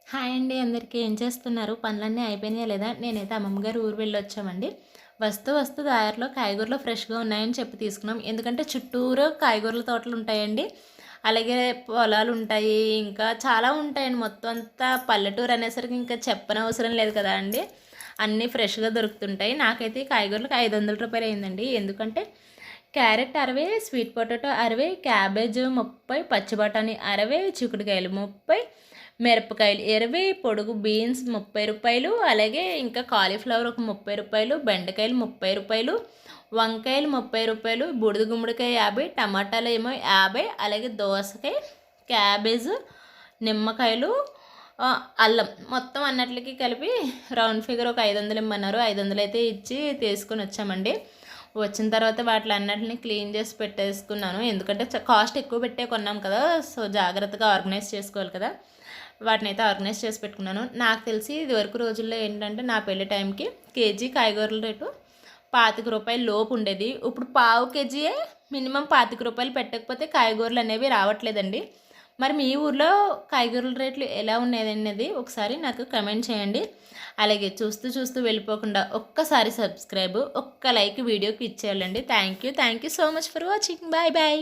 Hi అండి అందరికీ. ఏం చేస్తున్నారు? పనులన్నీ అయిపోయినాయా లేదా? నేనైతే అమ్మమ్మ గారి ఊరు వెళ్ళొచ్చామండి. వస్తూ వస్తూ దారిలో కాయగూరలు ఫ్రెష్‌గా ఉన్నాయని చెప్పి తీసుకున్నాం. ఎందుకంటే చుట్టూరా కాయగూరల తోటలు ఉంటాయండి. అలాగే పొలాలుంటాయి. ఇంకా చాలా ఉంటాయండి. మొత్తం అంతా పల్లెటూరు అనేసరికి ఇంకా చెప్పనవసరం లేదు కదా అండి. అన్నీ ఫ్రెష్‌గా దొరుకుతుంటాయి. నాకైతే ఈ కాయగూరలకు రూ. 500 అయిందండి. ఎందుకంటే క్యారెట్ 60, స్వీట్ పొటాటో 60, క్యాబేజ్ 30, పచ్చి బఠానీ 60, చిక్కుడుకాయలు 30, మిరపకాయలు 20, పొడుగు బీన్స్ రూ. 30, అలాగే ఇంకా కాలీఫ్లవర్ ఒక రూ. 30, బెండకాయలు రూ. 30, వంకాయలు రూ. 30, బూడిద గుమ్మడికాయ 50, టమాటాలు ఏమో 50, అలాగే దోసకాయ, క్యాబేజ్, నిమ్మకాయలు, అల్లం మొత్తం అన్నిటికి కలిపి రౌండ్ ఫిగర్ ఒక 500 ఇమ్మన్నారు. 500 అయితే ఇచ్చి తీసుకొని వచ్చామండి. వచ్చిన తర్వాత వాటిలన్నిటిని క్లీన్ చేసి పెట్టేసుకున్నాను. ఎందుకంటే కాస్ట్ ఎక్కువ పెట్టే కొన్నాం కదా, సో జాగ్రత్తగా ఆర్గనైజ్ చేసుకోవాలి కదా. వాటినైతే ఆర్గనైజ్ చేసి పెట్టుకున్నాను. నాకు తెలిసి ఇదివరకు రోజుల్లో ఏంటంటే నా పెళ్లి టైంకి కేజీ కాయగూరల రేటు రూ. 25 లోపు ఉండేది. ఇప్పుడు పావు కేజీయే మినిమం రూ. 25 పెట్టకపోతే కాయగూరలు అనేవి రావట్లేదండి. మరి మీ ఊర్లో కాయగూరల రేట్లు ఎలా ఉన్నాయనేది ఒకసారి నాకు కమెంట్ చేయండి. అలాగే చూస్తూ చూస్తూ వెళ్ళిపోకుండా ఒక్కసారి సబ్స్క్రైబ్, ఒక్క లైక్ వీడియోకి ఇచ్చేయాలండి. Thank you so much for watching. Bye bye.